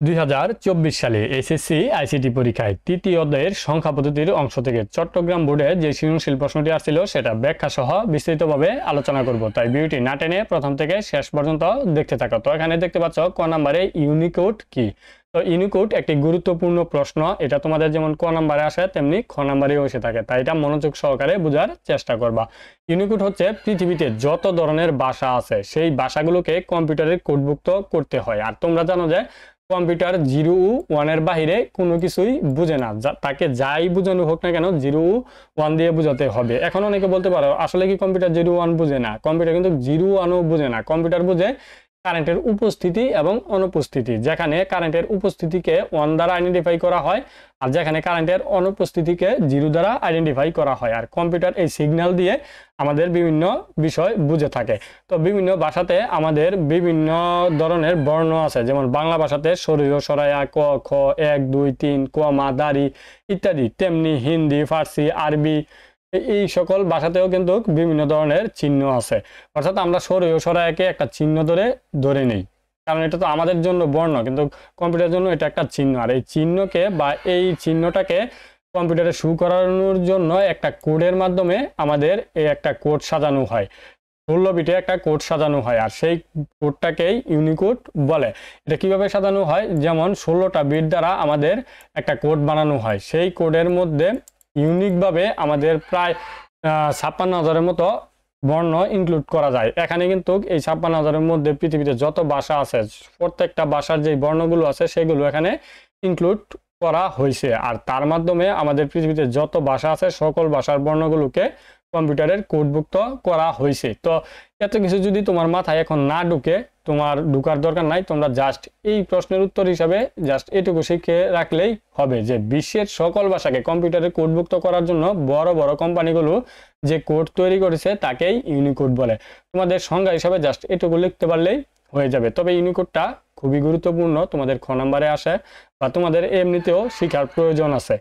2024 সালে SSC ICT পরীক্ষায় তৃতীয় অধ্যায়ের সংখ্যা পদ্ধতির অংশ থেকে চট্টগ্রাম বোর্ডে যে সৃজনশীল প্রশ্নটি আসছিল সেটা ব্যাখ্যা সহ বিস্তারিতভাবে আলোচনা করব। তাই ভিডিওটি না টেনে প্রথম থেকে শেষ পর্যন্ত দেখতে থাকো। তো এখানে দেখতে পাচ্ছ ক নম্বরে ইউনিকোড কি। তো ইউনিকোড একটি গুরুত্বপূর্ণ প্রশ্ন, এটা তোমাদের যেমন ক নম্বরে আসে তেমনি খ নম্বরেও এসে থাকে, তাই এটা মনোযোগ সহকারে বোঝার চেষ্টা করবা। ইউনিকোড হচ্ছে পৃথিবীতে যত ধরনের ভাষা আছে সেই ভাষাগুলোকে কম্পিউটারে কোডভুক্ত করতে হয়। আর তোমরা জানো যে কম্পিউটার 0 ও 1 এর বাহিরে কোনো কিছুই বুঝে না, তাকে যাই বোঝানো হোক না কেন 0 ও 1 দিয়ে বোঝাতে হবে। এখন অনেকে বলতে পারো আসলে কি কম্পিউটার 0 1 বুঝে না? কম্পিউটার কিন্তু 0 1 ও বুঝে না। কম্পিউটার বুঝে কারেন্টের উপস্থিতি এবং অনুপস্থিতি। যেখানে কারেন্টের উপস্থিতিকে 1 দ্বারা আইডেন্টিফাই করা হয় আর যেখানে কারেন্টের অনুপস্থিতিকে 0 দ্বারা আইডেন্টিফাই করা হয়। আর কম্পিউটার এই সিগন্যাল দিয়ে আমাদের বিভিন্ন বিষয় বুঝে থাকে। তো বিভিন্ন ভাষাতে আমাদের বিভিন্ন ধরনের বর্ণ আছে, যেমন বাংলা ভাষাতে সরিয় সরায়া ক খ 1 2 3 কমা দাড়ি ইত্যাদি, তেমনি হিন্দি, ফার্সি, আরবি এই সকল ভাষাতেও কিন্তু বিভিন্ন ধরনের চিহ্ন আছে। অর্থাৎ আমরা সরিয় সরায়াকে একটা চিহ্ন ধরে নেই, কারণ এটা তো আমাদের জন্য বর্ণ, কিন্তু কম্পিউটারের জন্য এটা একটা চিহ্ন। আর এই চিহ্নকে বা এই চিহ্নটাকে কম্পিউটারে শো করানোর জন্য একটা কোডের মাধ্যমে আমাদের এই একটা কোড সাজানো হয়, 16 বিটে একটা কোড সাজানো হয়। আর সেই কোডটাকেই ইউনিকোড বলে। এটা কিভাবে সাজানো হয়, যেমন 16টা বিট দ্বারা আমাদের একটা কোড বানানো হয়। সেই কোডের মধ্যে ইউনিকভাবে আমাদের প্রায় 56,000-এর মতো বর্ণ ইনক্লুড করা যায়। এখানে কিন্তু এই 56,000-এর মধ্যে পৃথিবীতে যত ভাষা আছে প্রত্যেকটা ভাষার যে বর্ণগুলো আছে সেগুলো এখানে ইনক্লুড করা হয়েছে। আর তার মাধ্যমে আমাদের পৃথিবীতে যত ভাষা আছে সকল ভাষার বর্ণগুলোকে কম্পিউটারের কোডভুক্ত করা হয়েছে। তো এত কিছু যদি তোমার মাথায় এখন না ঢুকে, তোমার ঢুকার দরকার নাই। তোমরা জাস্ট এই প্রশ্নের উত্তর হিসাবে জাস্ট এটুকু শিখে রাখলেই হবে যে বিশ্বের সকল ভাষাকে কম্পিউটারে কোডভুক্ত করার জন্য বড় বড় কোম্পানিগুলো যে কোড তৈরি করেছে তাকেই ইউনিকোড বলে। তোমাদের সংজ্ঞা হিসাবে জাস্ট এটুকু লিখতে পারলেই হয়ে যাবে। তবে ইউনিকোডটা খুবই গুরুত্বপূর্ণ, তোমাদের খ নম্বরে আসে বা তোমাদের এমনিতেও শেখার প্রয়োজন আছে।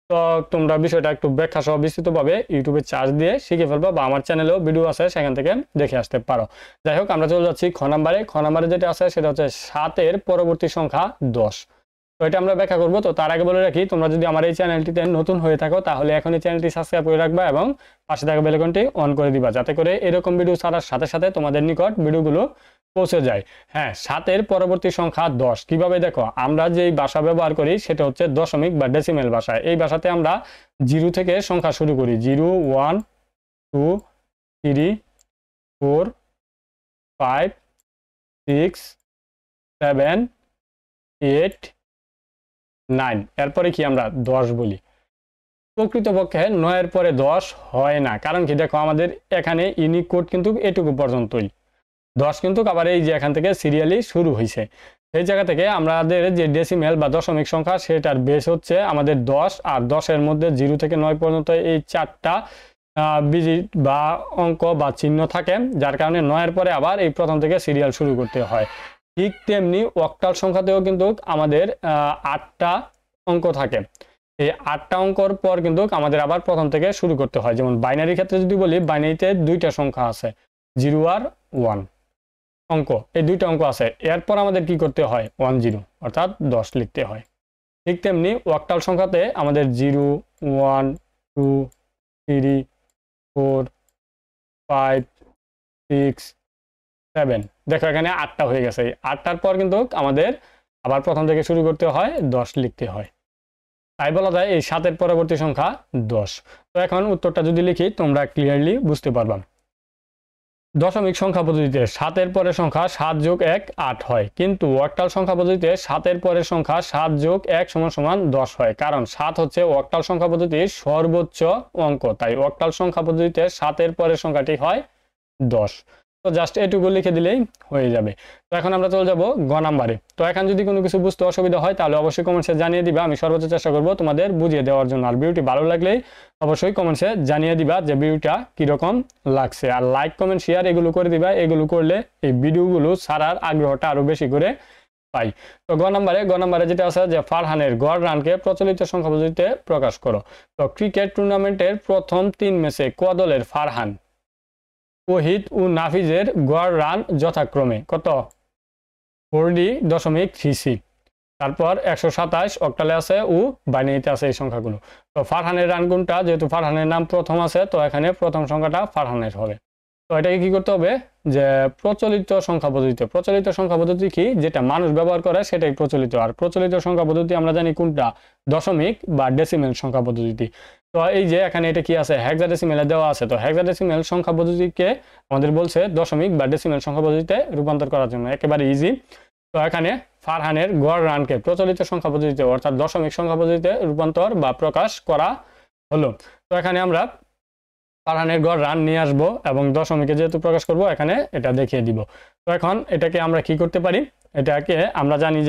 তো তোমরা বিষয়টা একটু ব্যাখ্যা সহ বিস্তৃতভাবে ইউটিউবে চার্জ দিয়ে শিখে ফেলবা, বা আমার চ্যানেলেও ভিডিও আছে সেখান থেকে দেখে আসতে পারো। যাই হোক, আমরা চলে যাচ্ছি খ নম্বরে। খ নম্বরে যেটা আছে সেটা হচ্ছে 7-এর পরবর্তী সংখ্যা 10। তো এটা আমরা ব্যাখ্যা করবো। তো তার আগে বলে রাখি, তোমরা যদি আমার এই চ্যানেলটিতে নতুন হয়ে থাকো তাহলে এখন এই চ্যানেলটি সাবস্ক্রাইব করে রাখবা এবং পাশে থাকা বেল আইকনটি অন করে দিবা, যাতে করে এরকম ভিডিও ছাড়ার সাথে সাথে তোমাদের নিকট ভিডিওগুলো পৌঁছে যায়। হ্যাঁ, 7-এর পরবর্তী সংখ্যা 10 কিভাবে? দেখো, আমরা যেই ভাষা ব্যবহার করি সেটা হচ্ছে দশমিক বা ডেসিমেল ভাষা। এই ভাষাতে আমরা 0 থেকে সংখ্যা শুরু করি। 0 1 2 3 4 5 6 7 8 9, এরপরে কি আমরা 10 বলি। প্রকৃতপক্ষে 9-এর পরে 10 হয় না, কারণ কি? দেখো, আমাদের এখানে ইউনিকোড কিন্তু এটুকু পর্যন্তই। 10 কিন্তু আবার এই যে এখান থেকে সিরিয়ালি শুরু হয়েছে, সেই জায়গা থেকে আমাদের যে ডেসিমেল বা দশমিক সংখ্যা সেটার বেস হচ্ছে আমাদের 10। আর 10-এর মধ্যে 0 থেকে 9 পর্যন্ত এই 4টা ডিজিট বা অঙ্ক বা চিহ্ন থাকে, যার কারণে 9-এর পরে আবার এই প্রথম থেকে সিরিয়াল শুরু করতে হয়। ঠিক তেমনি অক্টাল সংখ্যাতেও কিন্তু আমাদের 8টা অঙ্ক থাকে। এই 8টা অঙ্কর পর কিন্তু আমাদের আবার প্রথম থেকে শুরু করতে হয়। যেমন বাইনারি ক্ষেত্রে যদি বলি, বাইনারিতে 2টা সংখ্যা আছে, 0 আর 1 অঙ্ক, এই 2টা অঙ্ক আছে। এরপর আমাদের কি করতে হয়? 1 0, অর্থাৎ 10 লিখতে হয়। ঠিক তেমনি অক্টাল সংখ্যাতে আমাদের 0 1 2 3 4 5 6 7, দেখো এখানে 8টা হয়ে গেছে। 8টার পর কিন্তু আমাদের আবার প্রথম থেকে শুরু করতে হয়, 10 লিখতে হয়। তাই বলা যায় এই 7-এর পরবর্তী সংখ্যা 10। তো এখন উত্তরটা যদি লিখি তোমরা ক্লিয়ারলি বুঝতে পারবা। দশমিক সংখ্যা পদ্ধতিতে 7-এর পরের সংখ্যা 7 যোগ 1 8 হয়, কিন্তু অক্টাল সংখ্যা পদ্ধতিতে 7-এর পরের সংখ্যা 7 যোগ 1 সমান 10 হয়, কারণ 7 হচ্ছে অক্টাল সংখ্যা পদ্ধতির সর্বোচ্চ অঙ্ক। তাই অক্টাল সংখ্যা পদ্ধতিতে 7-এর পরের সংখ্যাটি হয় 10। তো জাস্ট এটুকু লিখে দিলেই হয়ে যাবে। তো এখন আমরা চলে যাব গ নাম্বারে। তো এখন যদি কোনো কিছু বুঝতে অসুবিধা হয় তাহলে অবশ্যই কমেন্টসে জানিয়ে দিবা, আমি সর্বোচ্চ চেষ্টা করব তোমাদের বুঝিয়ে দেওয়ার জন্য। আর ভিডিওটি ভালো লাগলেই অবশ্যই কমেন্টসে জানিয়ে দিবা যে ভিডিওটা কীরকম লাগছে। আর লাইক কমেন্ট শেয়ার এগুলো করে দিবা, এগুলো করলে এই ভিডিওগুলো ছাড়ার আগ্রহটা আরও বেশি করে পাই। তো গ নাম্বারে যেটা আছে যে ফারহানের গড় রানকে প্রচলিত সংখ্যা পদ্ধতিতে প্রকাশ করো। তো ক্রিকেট টুর্নামেন্টের প্রথম 3 ম্যাচে ক দলের ফারহান, ওহিদ ও নাফিজের গড় রান যথাক্রমে কত? 40.36। তারপর 127 অক্টালে আছে ও বাইনারিতে আছে এই সংখ্যাগুলো। তো ফারহানের রান গুণটা যেহেতু ফারহানের নাম প্রথম আছে, তো এখানে প্রথম সংখ্যাটা ফারহানের হবে। তো এটাকে কি করতে হবে, যে প্রচলিত সংখ্যা পদ্ধতিতে, প্রচলিত সংখ্যা পদ্ধতি কি, যেটা মানুষ ব্যবহার করে সেটাই প্রচলিত। আর প্রচলিত সংখ্যা পদ্ধতি আমরা জানি কোনটা, দশমিক বা ডেসিমেল সংখ্যা পদ্ধতি। তো এই যে এখানে এটা কি আছে, হেক্সাডেসিমেলে দেওয়া আছে। তো হেক্সাডেসিমেল সংখ্যা পদ্ধতিকে আমাদের বলছে দশমিক বা ডেসিমেল সংখ্যা পদ্ধতিতে রূপান্তর করার জন্য, একেবারে ইজি। তো এখানে ফারহানের গড় রানকে প্রচলিত সংখ্যা পদ্ধতিতে অর্থাৎ দশমিক সংখ্যা পদ্ধতিতে রূপান্তর বা প্রকাশ করা হলো। তো এখানে আমরা ফারহানের গড় রান নিয়ে আসবো এবং দশমিকে যেহেতু প্রকাশ করব এখানে এটা দেখিয়ে দিব। তো এখন এটাকে আমরা কি করতে পারি, এটাকে আমরা জানি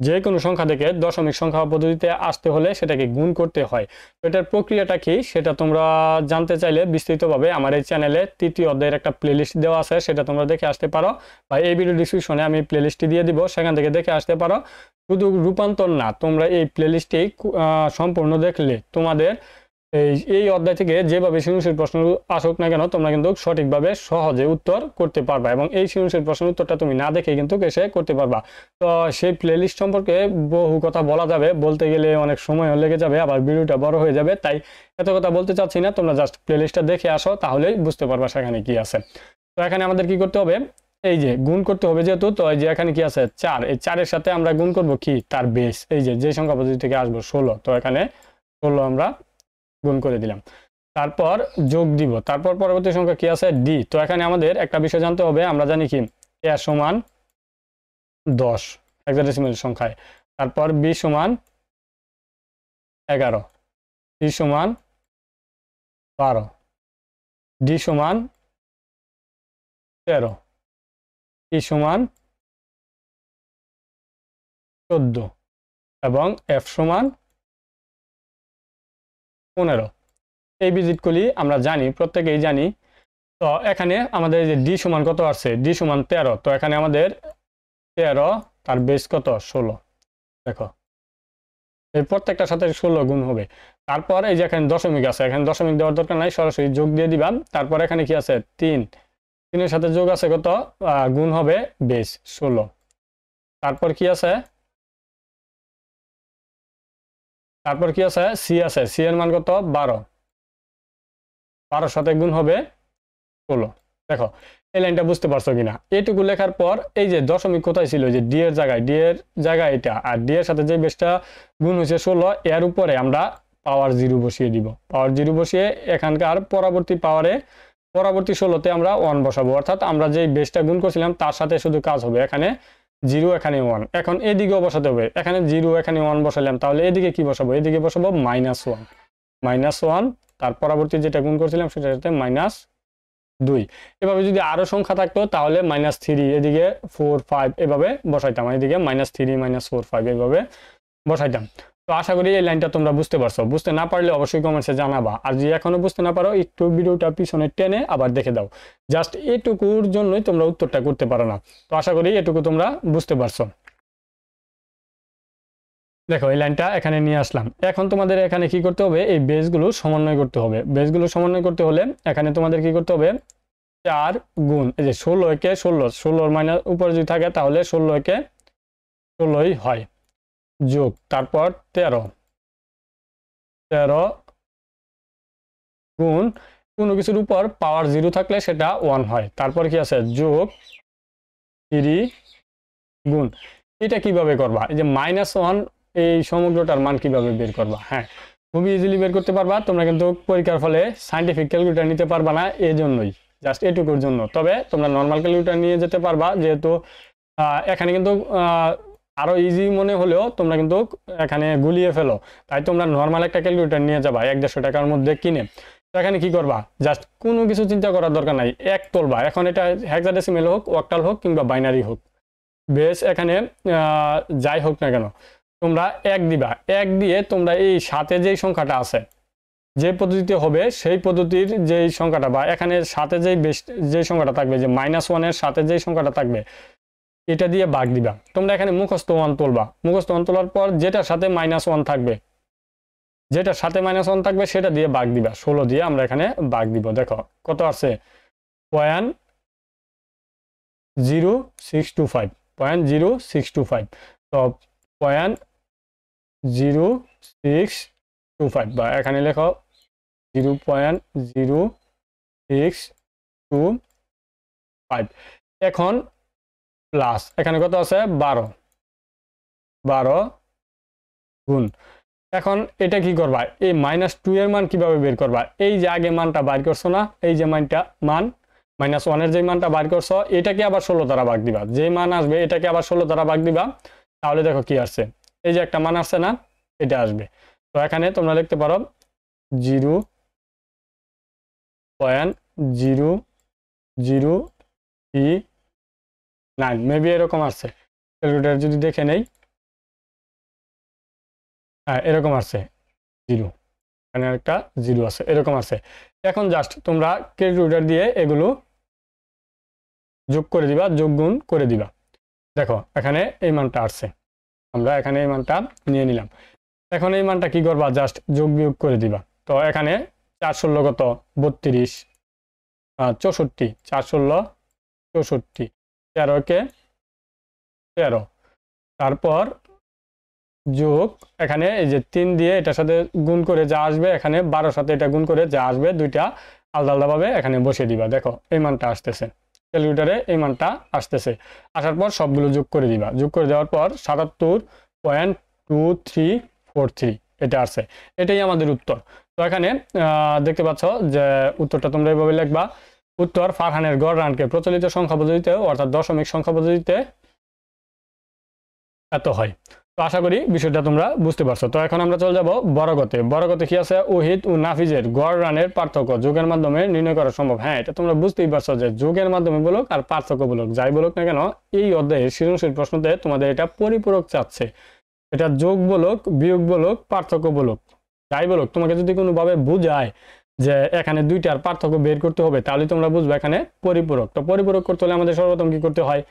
যে কোনো সংখ্যা থেকে দশমিক সংখ্যা পদ্ধতিতে আসতে হলে সেটাকে গুণ করতে হয়। তো এটার প্রক্রিয়াটা কি সেটা তোমরা জানতে চাইলে বিস্তৃতভাবে আমার এই চ্যানেলে তৃতীয় অধ্যায়ের একটা প্লেলিস্ট দেওয়া আছে, সেটা তোমরা দেখে আসতে পারো, বা এই ভিডিও ডিসক্রিপশনে আমি প্লেলিস্টটি দিয়ে দিব, সেখান থেকে দেখে আসতে পারো। শুধু রূপান্তর না, তোমরা এই প্লেলিস্টটি সম্পূর্ণ দেখলে তোমাদের এই অধ্যায় থেকে যেভাবে সৃজনশীল প্রশ্ন আসুক না কেন তোমরা কিন্তু সঠিকভাবে সহজে উত্তর করতে পারবা, এবং এই সৃজনশীল প্রশ্নের উত্তরটা তুমি না দেখে কিন্তু এসে করতে পারবা। তো সেই প্লেলিস্ট সম্পর্কে বহু কথা বলা যাবে, বলতে গেলে অনেক সময় লেগে যাবে, আবার ভিডিওটা বড় হয়ে যাবে, তাই এত কথা বলতে চাচ্ছি না। তোমরা জাস্ট প্লেলিস্টটা দেখে আসো, তাহলেই বুঝতে পারবা সেখানে কি আছে। তো এখানে আমাদের কি করতে হবে, এই যে গুণ করতে হবে যেহেতু, তো এই যে এখানে কি আছে 4, এই 4-এর সাথে আমরা গুণ করব কি, তার বেস, এই যে সংখ্যা পদ্ধতি থেকে আসবো 16, তো এখানে 16 আমরা গুণ করে দিলাম, তারপর যোগ দিব, তারপর পরবর্তী সংখ্যা কি আছে ডি। তো এখানে আমাদের একটা বিষয় জানতে হবে, আমরা জানি কি a সমান 10 হেক্সাডেসিমেল সংখ্যায়, তারপর b সমান 11, c সমান 12, d সমান 13, e সমান 14 এবং f সমান 15। এই ভিজিটগুলি আমরা জানি, প্রত্যেকেই জানি। তো এখানে আমাদের যে ডি সমান কত আসছে, ডি সমান 13, তো এখানে আমাদের 13 তার বেস কত 16, দেখো এই প্রত্যেকটার সাথে 16 গুণ হবে। তারপর এই যে এখানে দশমিক আছে, এখানে দশমিক দেওয়ার দরকার নাই, সরাসরি যোগ দিয়ে দিবাম। তারপর এখানে কি আছে 3-এর সাথে যোগ আছে কত, গুণ হবে বেস 16। তারপর কি আছে, সি আছে, সি এর মান কত 12, 12-এর সাথে গুণ হবে 16। দেখো এই লাইনটা বুঝতে পারছো কিনা। এইটুকু লেখার পর এই যে দশমিক কোথায় ছিল, যে ডি এর জায়গায় এটা, আর ডি এর সাথে যে বেসটা গুণ হয়েছে 16, এর উপরে আমরা পাওয়ার 0 বসিয়ে দিব। পাওয়ার 0 বসিয়ে এখানকার পরবর্তী 16-তে আমরা 1 বসাবো, অর্থাৎ আমরা যে বেসটা গুণ করছিলাম তার সাথে শুধু কাজ হবে, এখানে 0 এখানে 1। এখন এদিকেও বসাতে হবে, এখানে 0 এখানে 1 বসালাম, তাহলে এদিকে কি বসাবো, এদিকে বসাবো -1, তার পরবর্তী যেটা গুণ করছিলাম সেটার সাথে -2। এভাবে যদি আরো সংখ্যা থাকতো তাহলে -3, এদিকে 4, 5 এভাবে বসাইতাম, এদিকে -3, -4, 5 এভাবে বসাইতাম। তো আশা করি এই লাইনটা তোমরা বুঝতে পারছো। বুঝতে না পারলে অবশ্যই কমেন্টসে জানাবা, আর যদি এখনো বুঝতে না পারো একটু ভিডিওটা পিছনে টেনে আবার দেখে দাও, জাস্ট এটুকুর জন্যই তোমরা উত্তরটা করতে পারো না। তো আশা করি এটুকু তোমরা বুঝতে পারছো। দেখো এই লাইনটা এখানে নিয়ে আসলাম। এখন তোমাদের এখানে কি করতে হবে, এই বেসগুলো সমন্বয় করতে হবে। বেসগুলো সমন্বয় করতে হলে এখানে তোমাদের কি করতে হবে, 4 গুণ এই যে 16-কে 16 মাইনাস উপরে যদি থাকে তাহলে 16-কে 16ই হয়, যোগ তারপর 13 গুণ কোনো কিছুর উপর পাওয়ার 0 থাকলে সেটা 1 হয়, তারপর কি আছে যোগ 3 গুণ। এটা কিভাবে করবা, এই যে -1 এই সমগ্রটার মান কিভাবে বের করবা, হ্যাঁ খুবই ইজিলি বের করতে পারবা। তোমরা কিন্তু পরীক্ষার ফলে সায়েন্টিফিক ক্যালকুলেটর নিতে পারবা না, এই জন্যই, জাস্ট এটুকুর জন্য। তবে তোমরা নর্মাল ক্যালকুলেটর নিয়ে যেতে পারবা, যেহেতু এখানে কিন্তু আরো ইজি মনে হলেও তোমরা কিন্তু এখানে গুলিয়ে ফেলো, তাই তোমরা নর্মাল একটা ক্যালকুলেটর নিয়ে যাবা 150 টাকার মধ্যে কিনে। তো এখানে কি করবা, জাস্ট কোনো কিছু চিন্তা করার দরকার নাই, এক তুলবা। এখন এটা হেক্সাডেসিমেল হোক, অক্টাল হোক কিংবা বাইনারি হোক, বেস এখানে যাই হোক না কেন তোমরা 1 দিবা। 1 দিয়ে তোমরা এই সাথে যেই সংখ্যাটা আছে, যে পদ্ধতিতে হবে সেই পদ্ধতির যেই সংখ্যাটা, বা এখানে সাথে যেই সংখ্যাটা থাকবে, যে -1 এর সাথে যেই সংখ্যাটা থাকবে এটা দিয়ে ভাগ দিবা। তোমরা এখানে মুখস্থ 1 তুলবা, মুখস্থ 1 তোলার পর যেটার সাথে -1 থাকবে, সেটা দিয়ে ভাগ দিবা। 16 দিয়ে আমরা এখানে ভাগ দিব। দেখো কত আছে 0.0625, 0.0625। তো 0.0625 বা এখানে লেখো 0.0625। এখন প্লাস এখানে কত আছে 12 গুণ। এখন এটা কি করবা, এই -2 এর মান কিভাবে বের করবা? এই যে আগে মানটা বাইর করছো না, এই যে মান -1 এর যে মানটা বাইর করছো এটাকে আবার 16 দ্বারা ভাগ দিবা। যে মান আসবে এটাকে আবার 16 দ্বারা ভাগ দিবা, তাহলে দেখো কি আসছে। এই যে একটা মান আসছে না, এটা আসবে। তো এখানে তোমরা লিখতে পারো 0.0039 মেবি এরকম আসছে। ক্যালকুলেটর যদি দেখে নেই, হ্যাঁ এরকম আসছে 0, এখানে একটা 0 আছে, এরকম আছে। এখন জাস্ট তোমরা ক্যালকুলেটর দিয়ে এগুলো যোগ করে দিবা, যোগ গুণ করে দিবা। দেখো এখানে এই মানটা আসছে, আমরা এখানে এই মানটা নিয়ে নিলাম। এখন এই মানটা কি করবা, জাস্ট যোগ বিয়োগ করে দিবা। তো এখানে 4 কত 32, 64, 4 64, 13 কে 13, তারপর যোগ এখানে এই যে 3 দিয়ে এটার সাথে গুণ করে যা আসবে, এখানে 12 সাথে এটা গুণ করে যা আসবে, দুইটা আলাদা আলাদাভাবে এখানে বসিয়ে দিবা। দেখো এই মানটা আসতেছে, ক্যালকুলেটরে এই মানটা আসতেছে। আসার পর সবগুলো যোগ করে দিবা। যোগ করে দেওয়ার পর 77.2343 এটা আসছে। এটাই আমাদের উত্তর। তো এখানে দেখতে পাচ্ছ যে উত্তরটা তোমরা এইভাবে লিখবা। উত্তর ফারহানের গড় রানকে প্রচলিত সংখ্যা পদ্ধতিতে অর্থাৎ দশমিক সংখ্যা পদ্ধতিতে এত হয়। তো আশা করি বিষয়টা তোমরা বুঝতে পারছো। তো এখন আমরা চলে যাব বর্গতে। বর্গতে কি আছে, ওহিদ ও নাফিজের গড় রানের পার্থক্য যোগের মাধ্যমে নির্ণয় করা সম্ভব। হ্যাঁ, এটা তোমরা বুঝতেই পারছো যে যোগের মাধ্যমে বলুক আর পার্থক্য বলুক, যাই বলুক না কেন, এই অধ্যায়ে সৃজনশীল প্রশ্নতে তোমাদের এটা পরিপূরক চাচ্ছে। এটা যোগ বলুক, বিয়োগ বলুক, পার্থক্য বলুক, যাই বলুক, তোমাকে যদি কোনোভাবে বুঝায় যে এখানে দুইটার পার্থক্য বের করতে হবে, তাহলে তোমরা বুঝবে এখানে পরিপূরক। তো পরিপূরক করতে হলে আমাদের সর্বপ্রথম কি করতে হয়,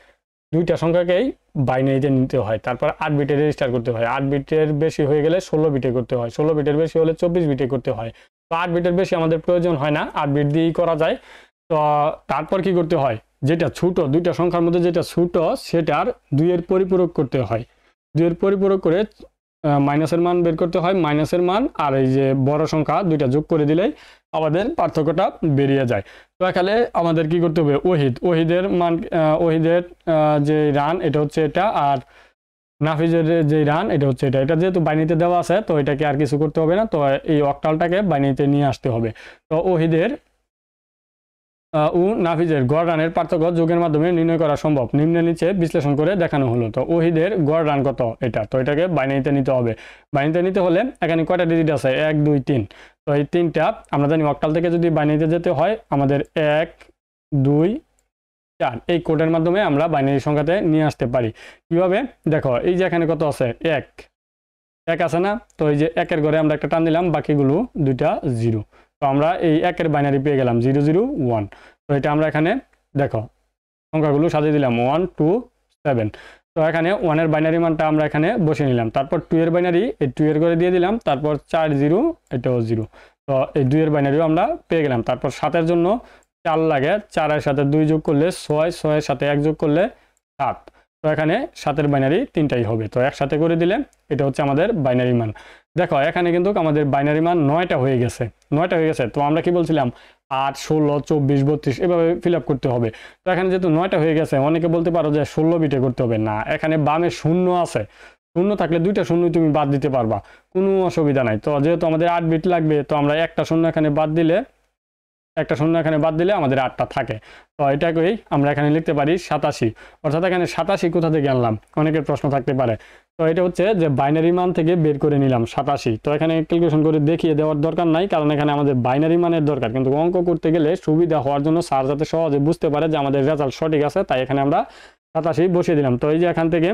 দুইটা সংখ্যাকেই বাইনারিতে নিতে হয়, তারপর 8 বিটে রেজিস্টার করতে হয়। 8 বিটের বেশি হয়ে গেলে 16 বিটে করতে হয়, 16 বিটের বেশি হলে 24 বিটে করতে হয়। তো 8 বিটের বেশি আমাদের প্রয়োজন হয় না, 8 বিট দিয়েই করা যায়। তো তারপর কি করতে হয়, যেটা ছোট, দুইটা সংখ্যার মধ্যে যেটা ছোট সেটার 2 এর পরিপূরক করতে হয়। 2 এর পরিপূরক করে মাইনাসের মান বের করতে হয়, মাইনাসের মান আর এই যে বড় সংখ্যা দুইটা যোগ করে দিলেই আমাদের পার্থক্যটা বেরিয়ে যায়। তো এখানে আমাদের কি করতে হবে, ওহিদের মান, ওহিদের যে রান এটা হচ্ছে এটা, আর নাফিজের যে রান এটা হচ্ছে এটা। এটা যেহেতু বাইনারিতে দেওয়া আছে, তো এটাকে আর কিছু করতে হবে না। তো এই অক্টালটাকে বাইনারিতে নিয়ে আসতে হবে। তো ওহিদের ও নাফিজের গড় রানের পার্থক্য যোগের মাধ্যমে নির্ণয় করা সম্ভব, নিম্নে নিচে বিশ্লেষণ করে দেখানো হলো। তো ওহিদের গড় রান কত এটা, তো এটাকে বাইনারিতে নিতে হবে। বাইনারিতে নিতে হলে এখানে কয়টা ডিজিট আছে, 1 2 3। তো এই 3টা আমরা জানি অক্টাল থেকে যদি বাইনারিতে যেতে হয় আমাদের 1 2 4 এই কোডের মাধ্যমে আমরা বাইনারি সংখ্যাতে নিয়ে আসতে পারি। কিভাবে, দেখো এই যে এখানে কত আছে, 1 আছে না, তো এই যে 1-এর ঘরে আমরা একটা টান দিলাম, বাকিগুলো দুইটা 0। তো আমরা এই 1-এর বাইনারি পেয়ে গেলাম 0 0 1। তো এটা আমরা এখানে দেখো সংখ্যাগুলো সাজিয়ে দিলাম 1 2 7। তো এখানে 1-এর বাইনারি মানটা আমরা এখানে বসে নিলাম। তারপর 2-এর বাইনারি এই 2-এর ঘরে দিয়ে দিলাম, তারপর 4 0 এটাও 0। তো এই 2-এর বাইনারিও আমরা পেয়ে গেলাম। তারপর 7-এর জন্য 4 লাগে, 4-এর সাথে 2 যোগ করলে 6, 6-এর সাথে 1 যোগ করলে 7। তো এখানে 7-এর বাইনারি 3টাই হবে। তো একসাথে করে দিলে এটা হচ্ছে আমাদের বাইনারি মান। দেখো এখানে কিন্তু আমাদের বাইনারি মান 9টা হয়ে গেছে, 9টা হয়ে গেছে। তো আমরা কি বলছিলাম 8 16 24 32 এভাবে ফিল আপ করতে হবে। তো এখানে যেহেতু 9টা হয়ে গেছে, অনেকে বলতে পারো যে 16 বিটে করতে হবে না, এখানে বামে শূন্য আছে, শূন্য থাকলে দুইটা শূন্য তুমি বাদ দিতে পারবা, কোনো অসুবিধা নাই। তো যেহেতু আমাদের 8 বিট লাগবে, তো আমরা একটা শূন্য এখানে বাদ দিলে, একটা শূন্য এখানে বাদ দিলে আমাদের 8টা থাকে। তো এটাকেই আমরা এখানে লিখতে পারি 87। অর্থাৎ এখানে 87 কোথা থেকে আনলাম, অনেকের প্রশ্ন থাকতে পারে। তো এটা হচ্ছে যে বাইনারি মান থেকে বের করে নিলাম 87। তো এখানে ক্যালকুলেশন করে দেখিয়ে দেওয়ার দরকার নাই, কারণ এখানে আমাদের বাইনারি মানের দরকার। কিন্তু অঙ্ক করতে গেলে সুবিধা হওয়ার জন্য স্যার যাতে সহজে বুঝতে পারে যে আমাদের রেজাল্ট সঠিক আছে, তাই এখানে আমরা 87 বসিয়ে দিলাম। তো এই যে এখান থেকে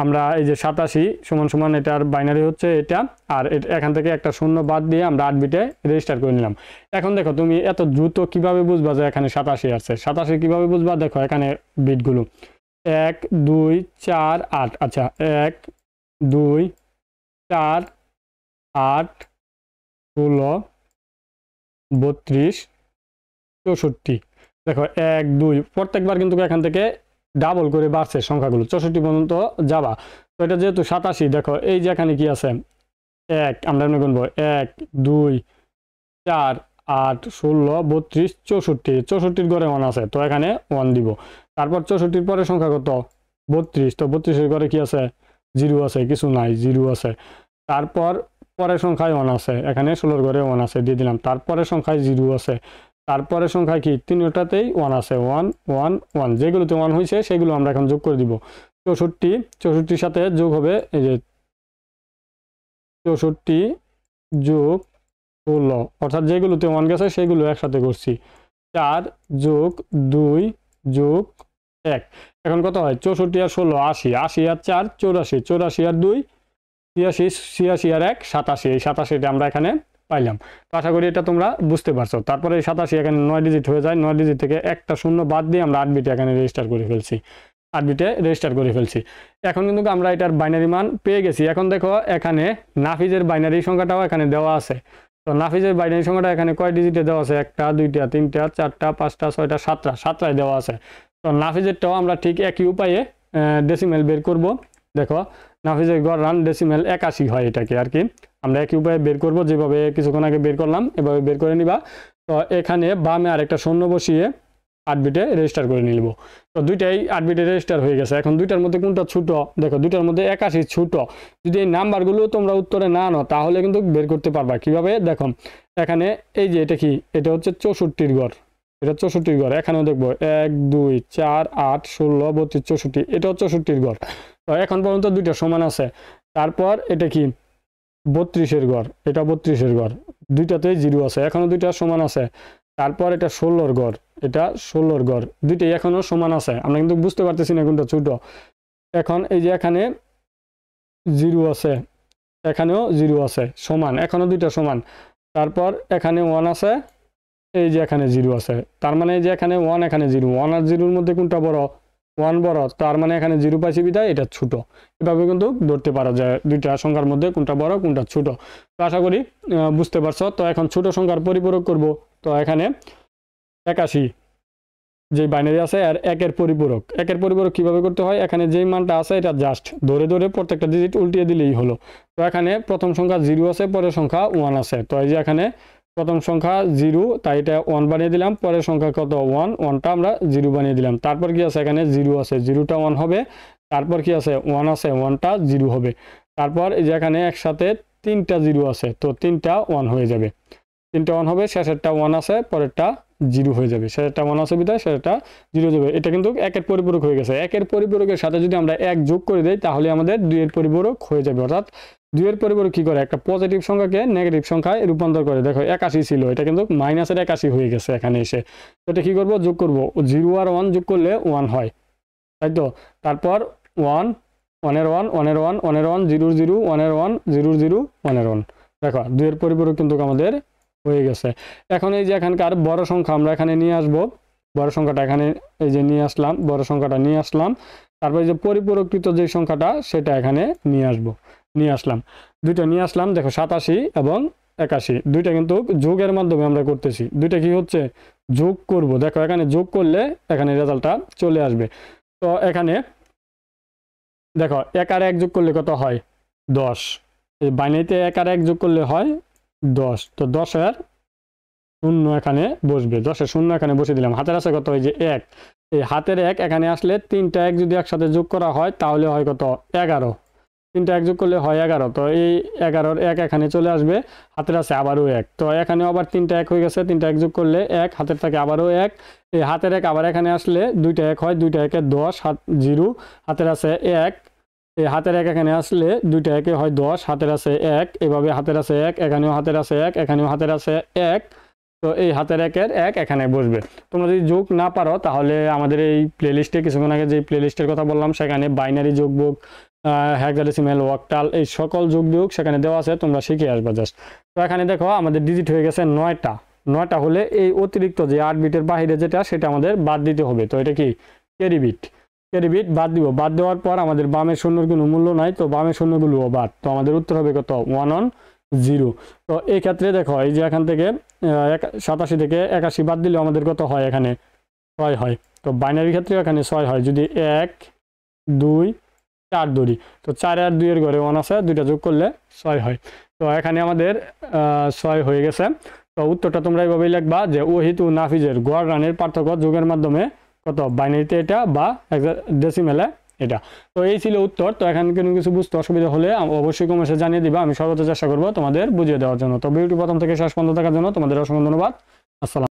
আমরা এই যে 87 সমান সমান এটার বাইনারি হচ্ছে এটা, আর এখান থেকে একটা শূন্য বাদ দিয়ে আমরা 8 বিটে রেজিস্টার করে নিলাম। এখন দেখো তুমি এত দ্রুত কিভাবে বুঝবা যে এখানে 87 আছে, 87 কিভাবে বুঝবা, দেখো এখানে বিটগুলো 1 2 4 8। আচ্ছা 1 2 4 8 16 32 64। দেখো 1 2 প্রত্যেকবার কিন্তু এখান থেকে ডাবল করে বাড়ছে সংখ্যাগুলো, 64 পর্যন্ত যাবা। তো এটা যেহেতু 87, দেখো এই যে এখানে কি আছে, 1 আমরা এমনি গুনবো, 1 2 4 8 16 32 64, 64 ঘরে 1 আছে, তো এখানে 1 দিব। তারপর 64 পরের সংখ্যা কত, 32, তো 32 ঘরে কি আছে, 0 আছে, কিছু নাই, 0 আছে। তারপর পরের সংখ্যায় 1 আছে, এখানে 16 ঘরে 1 আছে, দিয়ে দিলাম। তারপরের সংখ্যায় 0 আছে, তারপরের সংখ্যায় কি, তিনটাতেই 1 আছে, 1 1 1, যেগুলোতে 1 হয়েছে সেগুলো আমরা এখন যোগ করে দিব। 64, 64 সাথে যোগ হবে এই যে 64 যোগ 16, অর্থাৎ যেগুলোতে 1 গেছে সেগুলো একসাথে করছি। 4 যোগ 2 যোগ 1, এখন কত হয়, 64 আর 16 80, 80 আর 4 84, 84 আর 2 86, 86 আর 1 87, এই 87টা আমরা এখানে পাইলাম। তো আশা করি এটা তোমরা বুঝতে পারছো। তারপরে এই 87 এখানে 9 ডিজিট হয়ে যায়, 9 ডিজিট থেকে একটা শূন্য বাদ দিয়ে আমরা 8 বিটে এখানে রেজিস্টার করে ফেলছি, 8 বিটে রেজিস্টার করে ফেলছি। এখন কিন্তু আমরা এটার বাইনারি মান পেয়ে গেছি। এখন দেখো এখানে নাফিজের বাইনারি সংখ্যাটাও এখানে দেওয়া আছে। তো নাফিজের বাইনারি সংখ্যাটা এখানে কয় ডিজিটে দেওয়া আছে, 1টা 2টা 3টা 4টা 5টা 6টা 7টা, 7টায় দেওয়া আছে। তো নাফিজেরটাও আমরা ঠিক একই উপায়ে ডেসিমেল বের করব। দেখো নাফিজের গড় রান ডেসিমেল 81 হয়, এটাকে আর কি আমরা একই উপায়ে বের করব, যেভাবে কিছুক্ষণ আগে বের করলাম এভাবে বের করে নিবা। তো এখানে বামে আরেকটা শূন্য বসিয়ে 8 বিটে রেজিস্টার করে নিব। তো দুইটাই 8 বিটে রেজিস্টার হয়ে গেছে। এখন দুইটার মধ্যে কোনটা ছোট, দেখো দুইটার মধ্যে 81 ছোট। যদি এই নাম্বারগুলো তোমরা উত্তরে না আনো তাহলে কিন্তু বের করতে পারবা কিভাবে, দেখো এখানে এই যে এটা কি, এটা হচ্ছে 64 গড়, এটা 64 গড়। এখানেও দেখবো 1 2 4 8 16 32 64, এটাও 64 গড়। তো এখন পর্যন্ত দুইটা সমান আছে। তারপর এটা কি 32 গড়, এটা 32 গড়, দুইটাতেই 0 আছে, এখনো দুইটা সমান আছে। তারপর এটা 16 গড়, এটা 16 গড়, দুইটাই এখনো সমান আছে, আমরা কিন্তু বুঝতে পারতেছি না কোনটা ছোট। এখন এই যে এখানে 0 আছে, এখানেও 0 আছে, সমান, এখনো দুইটা সমান। তারপর এখানে 1 আছে, এই যে এখানে 0 আছে, তার মানে এই যে এখানে 1 এখানে 0, 1 আর 0-র মধ্যে কোনটা বড়, 1 বড়, তার মানে এখানে 0 পাইছি বিধায় এটা ছোট। এভাবে কিন্তু ধরতে পারা যায় দুইটা সংখ্যার মধ্যে কোনটা বড় কোনটা ছোট। তো আশা করি বুঝতে পারছো। তো এখন ছোট সংখ্যার পরিপূরক করব। তো এখানে 81 যে বাইনারি আছে আর একের পরিপূরক, একের পরিপূরক কিভাবে করতে হয়, এখানে যেই মানটা আছে এটা জাস্ট ধরে ধরে প্রত্যেকটা ডিজিট উল্টিয়ে দিলেই হলো। তো এখানে প্রথম সংখ্যা 0 আছে, পরের সংখ্যা 1 আছে। তো এই যে এখানে প্রথম সংখ্যা 0, তাই এটা 1 বানিয়ে দিলাম, পরের সংখ্যা কত 1, 1টা আমরা 0 বানিয়ে দিলাম। তারপর কি আছে, এখানে 0 আছে, 0টা 1 হবে। তারপর কি আছে 1 আছে, 1টা 0 হবে। তারপর এই যে এখানে একসাথে 3টা 0 আছে, তো 3টা 1 হয়ে যাবে, 3টা 1 হবে, শেষেরটা 1 আছে, পরেরটা 0 হয়ে যাবে, শেষেরটা 1 আছে বিধায় শেষেরটা 0 যাবে। এটা কিন্তু একের পরিপূরক হয়ে গেছে। একের পরিপূরকের সাথে যদি আমরা 1 যোগ করে দেই তাহলে আমাদের 2 এর পরিপূরক হয়ে যাবে। অর্থাৎ 2 এর পরিপূরক কি করে, একটা পজিটিভ সংখ্যাকে নেগেটিভ সংখ্যায় রূপান্তর করে। দেখো 81 ছিল, এটা কিন্তু মাইনাসের 81 হয়ে গেছে এখানে এসে। তো এটা কি করব, যোগ করব, 0 আর 1 যোগ করলে 1 হয়, তাই তো। তারপর 1 1 এর 1 1 এর 1 1 এর 1 0 0 1 এর 1 0 0 1 এর 1, দেখো 2 এর পরিপূরক কিন্তু আমাদের হয়ে গেছে। এখন এই যে এখানকার বড় সংখ্যা আমরা এখানে নিয়ে আসব, বড় সংখ্যাটা এখানে এই যে নিয়ে আসলাম, বড় সংখ্যাটা নিয়ে আসলাম। তারপর যে পরিপূরকৃত যে সংখ্যাটা সেটা এখানে নিয়ে আসলাম, দুইটা নিয়ে আসলাম। দেখো 87 এবং 81 দুইটা কিন্তু যোগের মাধ্যমে আমরা করতেছি, দুইটা কি হচ্ছে যোগ করব। দেখো এখানে যোগ করলে এখানে রেজাল্টটা চলে আসবে। তো এখানে দেখো 1 আর 1 যোগ করলে কত হয়, 10। এই বাইনারিতে 1 আর 1 যোগ করলে হয় 10। তো 10 এর 0 এখানে বসবে, 10 এর 0 এখানে বসে দিলাম। হাতের আছে কত, এই যে 1, এই হাতের 1 এখানে আসলে 3টা 1 যদি একসাথে যোগ করা হয় তাহলে হয় কত, 11। 3টা 1 যোগ করলে হয় 11। তো এই 11-র 1 এখানে চলে আসবে, হাতের আছে আবারও 1, তো এখানে আবার 3টা 1 হয়ে গেছে, 3টা 1 যোগ করলে 1, হাতের থাকে আবারও 1, এই হাতের 1 আবার এখানে আসলে 2টা 1 হয়, 2টা 1 10, 0, হাতের আছে 1, এই হাতের 1 এখানে আসলে 2টা 1 হয় 10, হাতের আছে 1, এভাবে হাতের আছে 1, এখানেও হাতের আছে 1, এখানেও হাতের আছে 1। তো এই হাতের 1-এর 1 এখানে বসবে। তোমরা যদি যোগ না পারো তাহলে আমাদের এই প্লেলিস্টে কিছুক্ষণ আগে যে প্লেলিস্টের কথা বললাম সেখানে বাইনারি যোগবিয়োগ, হেক্সাডেসিমাল, অক্টাল, এই সকল যোগবিয়োগ সেখানে দেওয়া আছে, তোমরা শিখে আসবা জাস্ট। তো এখানে দেখো আমাদের ডিজিট হয়ে গেছে 9টা। 9টা হলে এই অতিরিক্ত যে 8 বিটের বাইরে যেটা সেটা আমাদের বাদ দিতে হবে। তো এটা কি ক্যারি বিট বাদ দিব। বাদ দেওয়ার পর আমাদের বামের শূন্যর কোনো মূল্য নাই, তো বামের শূন্যগুলোও বাদ। তো আমাদের উত্তর হবে কত, 1 on 0। তো এই ক্ষেত্রে দেখো এই যে এখান থেকে 87 থেকে 81 বাদ দিলে আমাদের কত হয়, এখানে 6 হয়। তো বাইনারি ক্ষেত্রে এখানে 6 হয়। যদি 1 2 4 ধরি, তো 4 আর 2 এর ঘরে 1 আছে, 2টা যোগ করলে 6 হয়। তো এখানে আমাদের 6 হয়ে গেছে। তো উত্তরটা তোমরা এইভাবেই লিখবা যে ওহিদ ও নাফিজের গড় রানের পার্থক্য যোগের মাধ্যমে কত, বাইনারিতে এটা বা ডেসিমেলে এটা। তো এই ছিল উত্তর। তো এখানে কোনো কিছু বুঝতে অসুবিধা হলে অবশ্যই কমেন্টে জানিয়ে দিবা, আমি সর্বোচ্চ চেষ্টা করবো তোমাদের বুঝিয়ে দেওয়ার জন্য। তো ভিডিওটি প্রথম থেকে শেষ পর্যন্ত দেখার জন্য তোমাদের অসংখ্য ধন্যবাদ। আসসালাম।